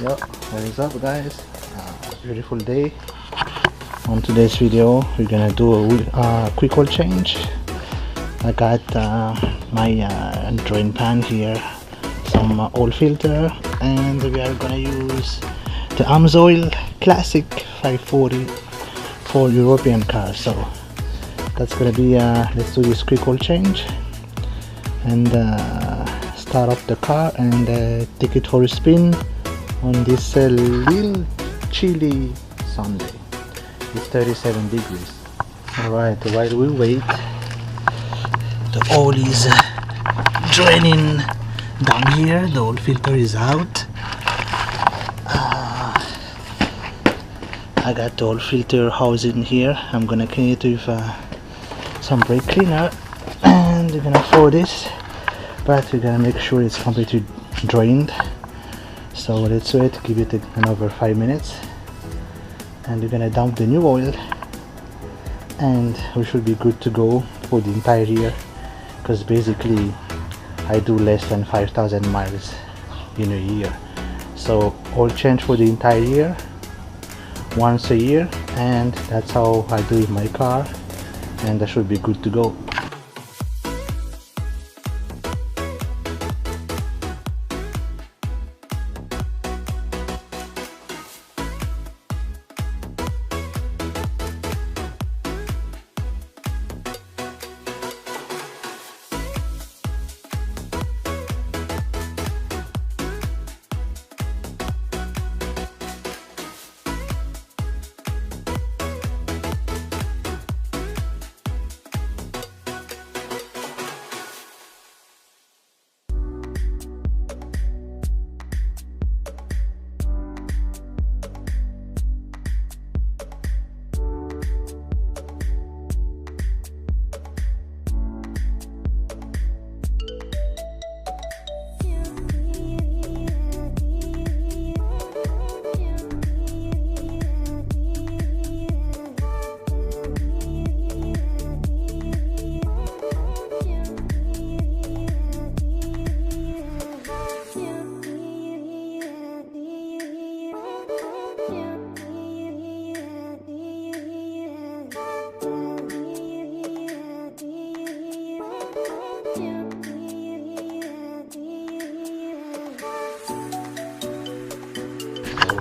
Yo, what is up guys? Beautiful day. On today's video we're gonna do a quick oil change. I got my drain pan here, some oil filter, and we are gonna use the Amsoil Classic 540 for European cars. So that's gonna be let's do this quick oil change and start up the car and take it for a spin on this little chilly Sunday. It's 37 degrees. Alright, while we wait, the oil is draining down here. The oil filter is out. I got the oil filter housed in here. I'm gonna clean it with some brake cleaner, and we're gonna throw this, but we're gonna make sure it's completely drained. So let's wait, give it another 5 minutes, and we're gonna dump the new oil, and we should be good to go for the entire year, because basically I do less than 5,000 miles in a year. So oil change for the entire year, once a year, and that's how I do it in my car, and I should be good to go.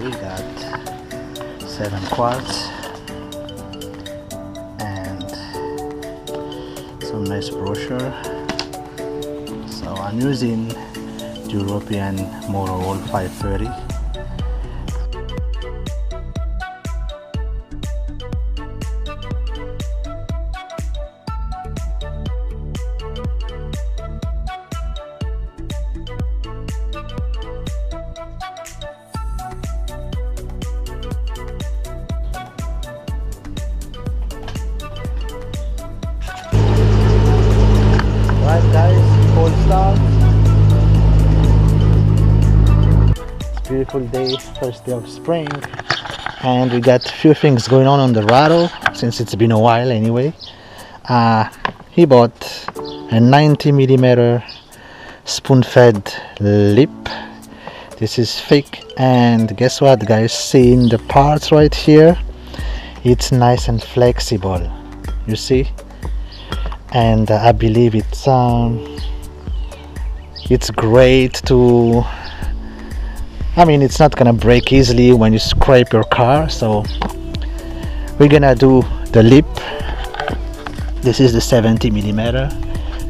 We got 7 quarts and some nice brochure. So I'm using the European Motor Oil 530. Beautiful day, first day of spring, and we got a few things going on the rattle since it's been a while anyway. He bought a 90mm spoon-fed lip. This is fake, and guess what guys, seeing the parts right here, it's nice and flexible, you see, and I believe it's great to, I mean, it's not gonna break easily when you scrape your car. So we're gonna do the lip. This is the 70mm,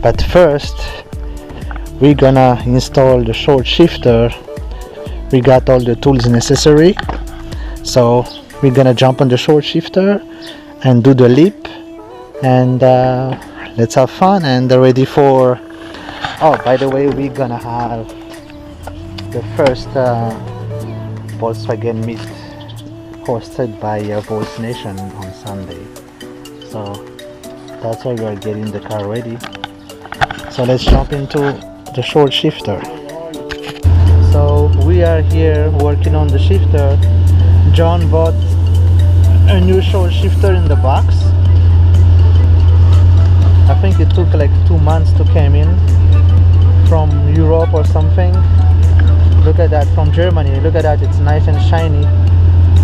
but first we're gonna install the short shifter. We got all the tools necessary, so we're gonna jump on the short shifter and do the lip, and let's have fun and ready for, oh, by the way, we're gonna have the first Volkswagen meet hosted by Voice Nation on Sunday. So that's why we are getting the car ready. So let's jump into the short shifter. So we are here working on the shifter. John bought a new short shifter in the box. I think it took like 2 months to come in from Europe or something. Look at that, from Germany. Look at that, it's nice and shiny.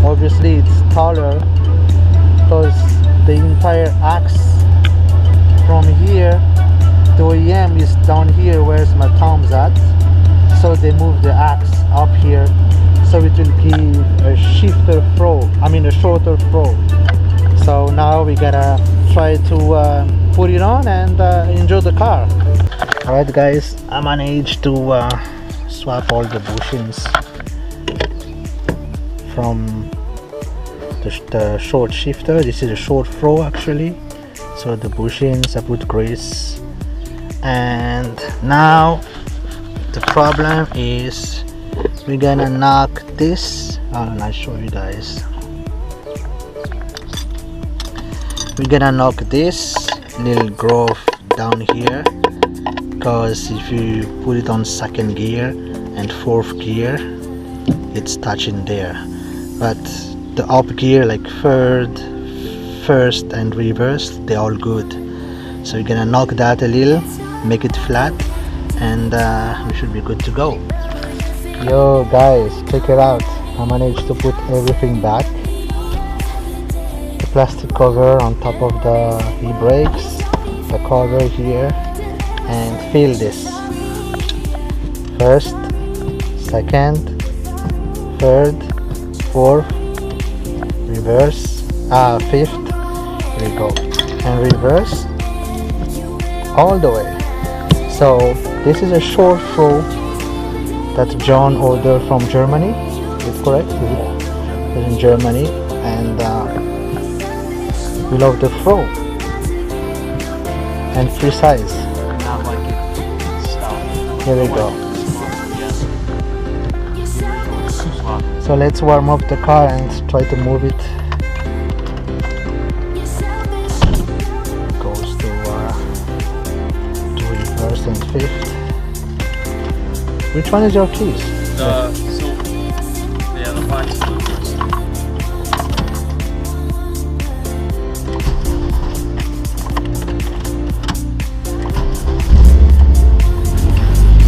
Obviously it's taller because the entire axe from here, the OEM is down here where's my thumb's at, so they move the axe up here so it will give a shifter throw, a shorter throw. So now we gotta try to put it on and enjoy the car. Alright guys, I managed to swap all the bushings from the short shifter. This is a short throw actually, so the bushings I put grease, and now the problem is we're gonna knock this. I'll show you guys. We're gonna knock this little groove down here, because if you put it on second gear and fourth gear it's touching there, but the up gear like third, first and reverse, they're all good. So you're gonna knock that a little, make it flat, and we should be good to go. Yo guys, check it out. I managed to put everything back. The plastic cover on top of the e-brakes, the cover here, and feel this. First, second, third, fourth, reverse, fifth, here we go, and reverse all the way. So this is a short throw that John ordered from Germany. Is it correct? It's in Germany, and we love the throw and free size. Not like it stopped. Here we go. So let's warm up the car and try to move it. Goes to reverse and fifth. Which one is your keys? The silver. Yeah, the black silver.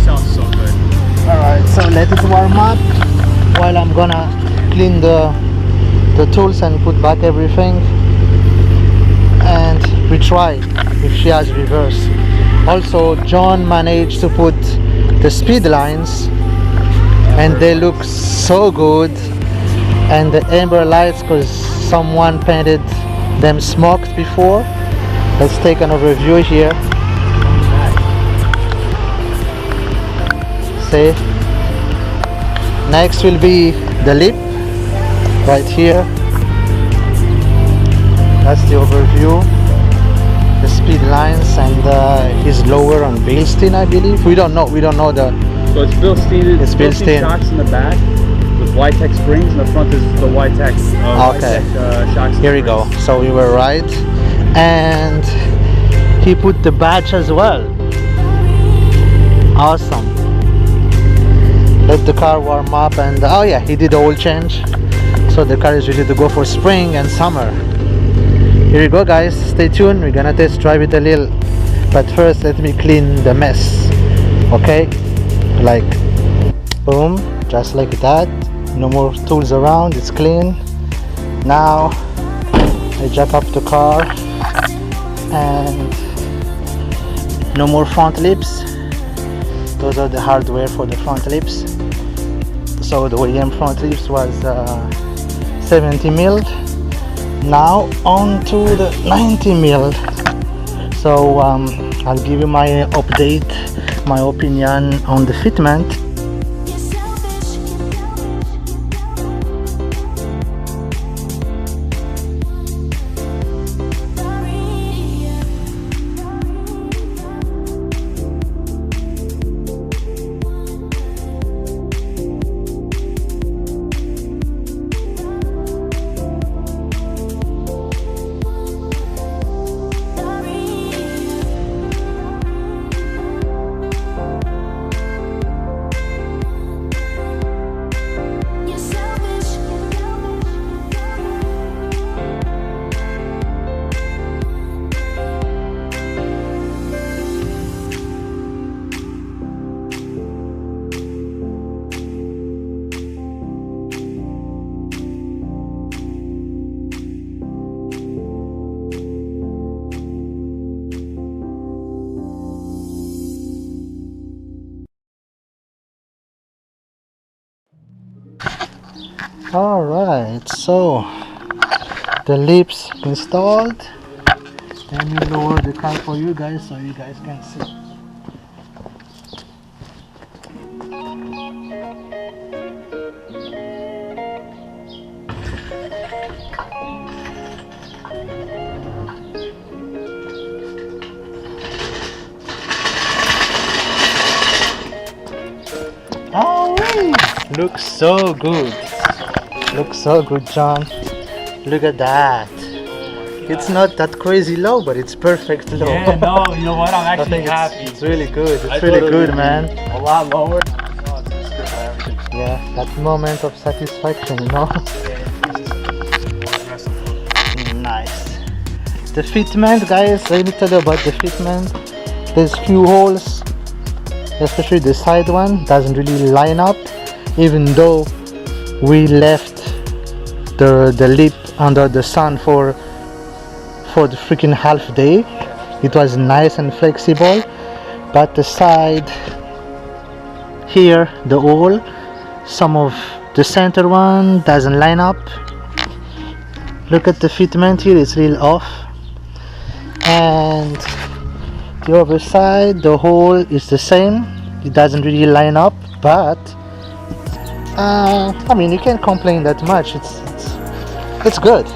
Sounds so good. Alright, so let it warm up while I'm gonna clean the tools and put back everything, and we try if she has reverse. Also, John managed to put the speed lines and they look so good, and the amber lights, because someone painted them smoked before. Let's take another view here. See, next will be the lip right here. That's the overview, the speed lines, and is lower on Bilstein, I believe. We don't know the. So it's Bilstein. It's Bilstein shocks in the back with Y-Tech springs, and the front is the Y-Tech. Okay. Shocks. Here we go. So we were right, and he put the badge as well. Awesome. Let the car warm up, and oh yeah, he did the oil change, so the car is ready to go for spring and summer. Here we go guys, stay tuned, we're gonna test drive it a little, but first let me clean the mess. Okay, like boom, just like that, no more tools around, it's clean. Now I jack up the car, and no more front lips. Those are the hardware for the front lips. So the OEM front lips was 70 mil. Now on to the 90 mil. So I'll give you my update, my opinion on the fitment. Alright, so the lips installed. Let me lower the car for you guys so you guys can see. Alright, looks so good. Looks so good, John. Look at that. It's not that crazy low, but it's perfect low. Yeah, no, you know what? I'm I actually think happy. it's really good. I It's really thought it good, would man. be a lot lower. Oh, it's just good for everything. Yeah, that moment of satisfaction, you know. Nice. The fitment, guys, let me tell you about the fitment. There's few holes, especially the side one doesn't really line up, even though we left the lip under the sun for the freaking half day. It was nice and flexible, but the side here, the hole, some of the center one doesn't line up. Look at the fitment here, it's real off. And the other side, the hole is the same. It doesn't really line up, but I mean, you can't complain that much. It's good.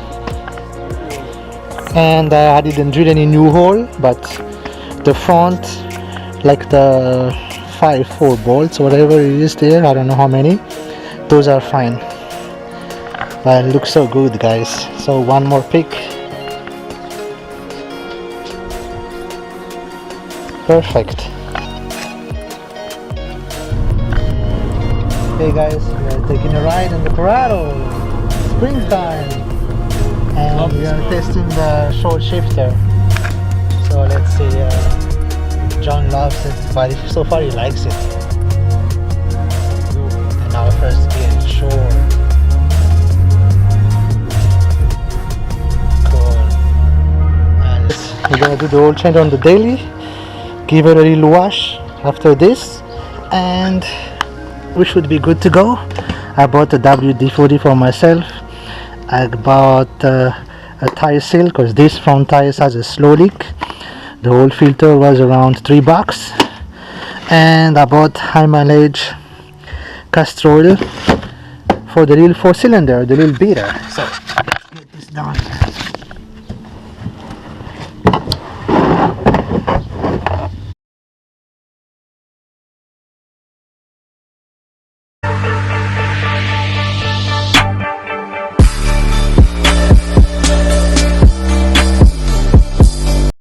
And I didn't drill any new hole, but the front, like the 5-4 bolts, whatever it is there, I don't know how many, those are fine. But it looks so good, guys. So one more pick. Perfect. Hey guys, we are taking a ride in the Corrado. Springtime. And we are testing the short shifter. So let's see, John loves it, but so far he likes it. And our first gear, sure. Cool. And we're gonna do the oil change on the daily. Give it a little wash after this, and we should be good to go. I bought a WD-40 for myself. I bought a tire seal because this front tire has a slow leak. The oil filter was around $3, and I bought high mileage castor oil for the little 4-cylinder, the little beater. So let's get this done.